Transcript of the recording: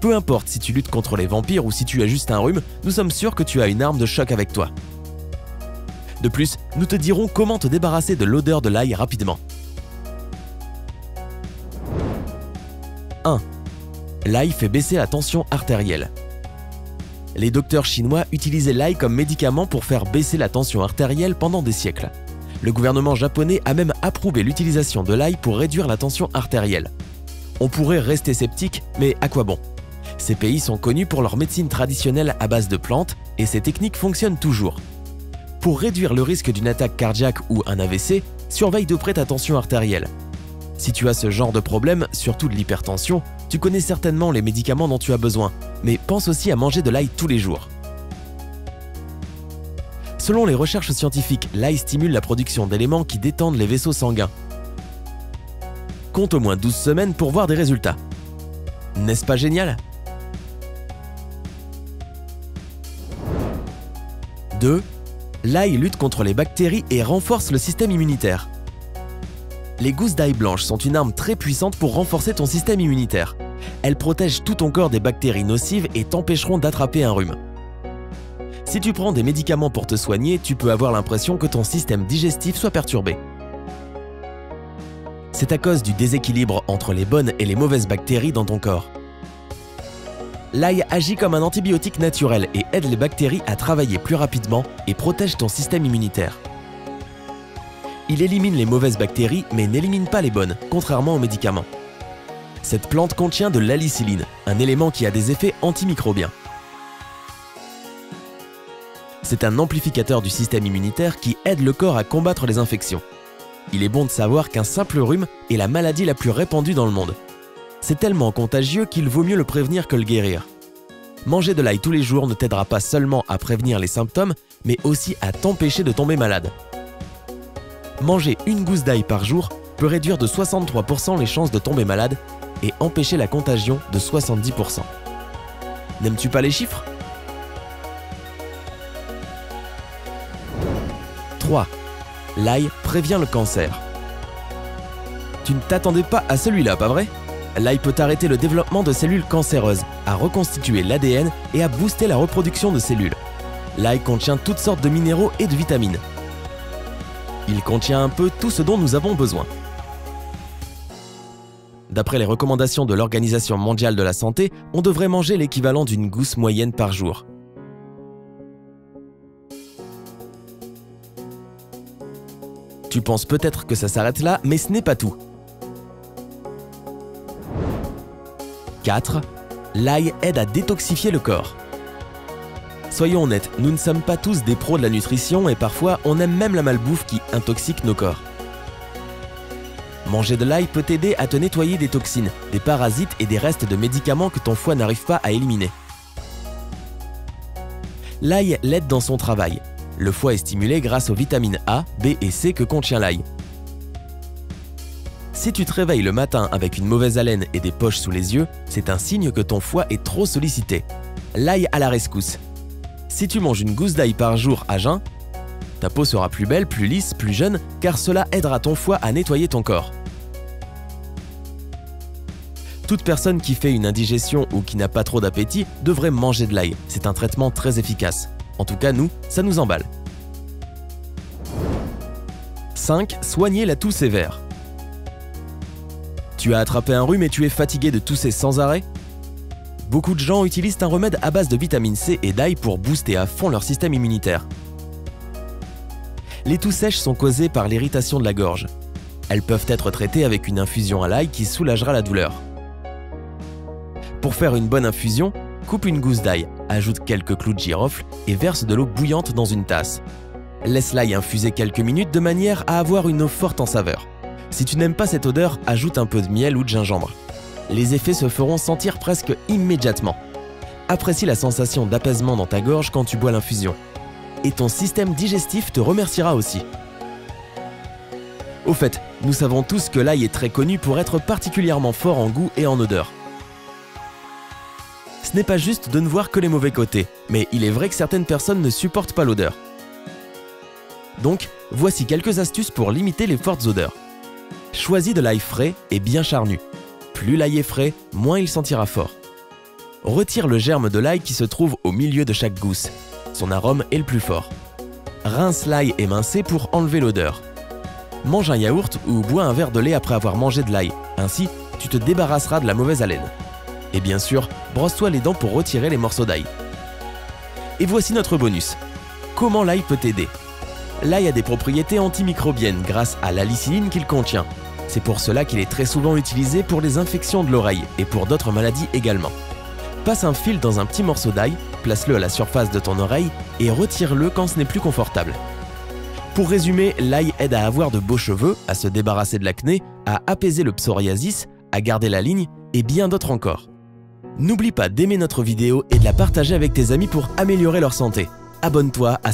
Peu importe si tu luttes contre les vampires ou si tu as juste un rhume, nous sommes sûrs que tu as une arme de choc avec toi. De plus, nous te dirons comment te débarrasser de l'odeur de l'ail rapidement. 1. L'ail fait baisser la tension artérielle. Les docteurs chinois utilisaient l'ail comme médicament pour faire baisser la tension artérielle pendant des siècles. Le gouvernement japonais a même approuvé l'utilisation de l'ail pour réduire la tension artérielle. On pourrait rester sceptique, mais à quoi bon? Ces pays sont connus pour leur médecine traditionnelle à base de plantes et ces techniques fonctionnent toujours. Pour réduire le risque d'une attaque cardiaque ou un AVC, surveille de près ta tension artérielle. Si tu as ce genre de problème, surtout de l'hypertension, tu connais certainement les médicaments dont tu as besoin, mais pense aussi à manger de l'ail tous les jours. Selon les recherches scientifiques, l'ail stimule la production d'éléments qui détendent les vaisseaux sanguins. Compte au moins 12 semaines pour voir des résultats. N'est-ce pas génial? 2. L'ail lutte contre les bactéries et renforce le système immunitaire. Les gousses d'ail blanches sont une arme très puissante pour renforcer ton système immunitaire. Elles protègent tout ton corps des bactéries nocives et t'empêcheront d'attraper un rhume. Si tu prends des médicaments pour te soigner, tu peux avoir l'impression que ton système digestif soit perturbé. C'est à cause du déséquilibre entre les bonnes et les mauvaises bactéries dans ton corps. L'ail agit comme un antibiotique naturel et aide les bactéries à travailler plus rapidement et protège ton système immunitaire. Il élimine les mauvaises bactéries mais n'élimine pas les bonnes, contrairement aux médicaments. Cette plante contient de l'allicilline, un élément qui a des effets antimicrobiens. C'est un amplificateur du système immunitaire qui aide le corps à combattre les infections. Il est bon de savoir qu'un simple rhume est la maladie la plus répandue dans le monde. C'est tellement contagieux qu'il vaut mieux le prévenir que le guérir. Manger de l'ail tous les jours ne t'aidera pas seulement à prévenir les symptômes, mais aussi à t'empêcher de tomber malade. Manger une gousse d'ail par jour peut réduire de 63% les chances de tomber malade et empêcher la contagion de 70%. N'aimes-tu pas les chiffres? 3. L'ail prévient le cancer. Tu ne t'attendais pas à celui-là, pas vrai? L'ail peut arrêter le développement de cellules cancéreuses, à reconstituer l'ADN et à booster la reproduction de cellules. L'ail contient toutes sortes de minéraux et de vitamines. Il contient un peu tout ce dont nous avons besoin. D'après les recommandations de l'Organisation mondiale de la santé, on devrait manger l'équivalent d'une gousse moyenne par jour. Tu penses peut-être que ça s'arrête là, mais ce n'est pas tout. 4. L'ail aide à détoxifier le corps. Soyons honnêtes, nous ne sommes pas tous des pros de la nutrition et parfois on aime même la malbouffe qui intoxique nos corps. Manger de l'ail peut t'aider à te nettoyer des toxines, des parasites et des restes de médicaments que ton foie n'arrive pas à éliminer. L'ail l'aide dans son travail. Le foie est stimulé grâce aux vitamines A, B et C que contient l'ail. Si tu te réveilles le matin avec une mauvaise haleine et des poches sous les yeux, c'est un signe que ton foie est trop sollicité. L'ail à la rescousse. Si tu manges une gousse d'ail par jour à jeun, ta peau sera plus belle, plus lisse, plus jeune, car cela aidera ton foie à nettoyer ton corps. Toute personne qui fait une indigestion ou qui n'a pas trop d'appétit devrait manger de l'ail. C'est un traitement très efficace. En tout cas, nous, ça nous emballe. 5. Soigner la toux sévère. Tu as attrapé un rhume et tu es fatigué de tousser sans arrêt? Beaucoup de gens utilisent un remède à base de vitamine C et d'ail pour booster à fond leur système immunitaire. Les toux sèches sont causées par l'irritation de la gorge. Elles peuvent être traitées avec une infusion à l'ail qui soulagera la douleur. Pour faire une bonne infusion, coupe une gousse d'ail, ajoute quelques clous de girofle et verse de l'eau bouillante dans une tasse. Laisse l'ail infuser quelques minutes de manière à avoir une eau forte en saveur. Si tu n'aimes pas cette odeur, ajoute un peu de miel ou de gingembre. Les effets se feront sentir presque immédiatement. Apprécie la sensation d'apaisement dans ta gorge quand tu bois l'infusion. Et ton système digestif te remerciera aussi. Au fait, nous savons tous que l'ail est très connu pour être particulièrement fort en goût et en odeur. Ce n'est pas juste de ne voir que les mauvais côtés, mais il est vrai que certaines personnes ne supportent pas l'odeur. Donc, voici quelques astuces pour limiter les fortes odeurs. Choisis de l'ail frais et bien charnu. Plus l'ail est frais, moins il sentira fort. Retire le germe de l'ail qui se trouve au milieu de chaque gousse. Son arôme est le plus fort. Rince l'ail émincé pour enlever l'odeur. Mange un yaourt ou bois un verre de lait après avoir mangé de l'ail. Ainsi, tu te débarrasseras de la mauvaise haleine. Et bien sûr, brosse-toi les dents pour retirer les morceaux d'ail. Et voici notre bonus. Comment l'ail peut t'aider? L'ail a des propriétés antimicrobiennes grâce à l'alicilline qu'il contient. C'est pour cela qu'il est très souvent utilisé pour les infections de l'oreille et pour d'autres maladies également. Passe un fil dans un petit morceau d'ail, place-le à la surface de ton oreille et retire-le quand ce n'est plus confortable. Pour résumer, l'ail aide à avoir de beaux cheveux, à se débarrasser de l'acné, à apaiser le psoriasis, à garder la ligne et bien d'autres encore. N'oublie pas d'aimer notre vidéo et de la partager avec tes amis pour améliorer leur santé. Abonne-toi à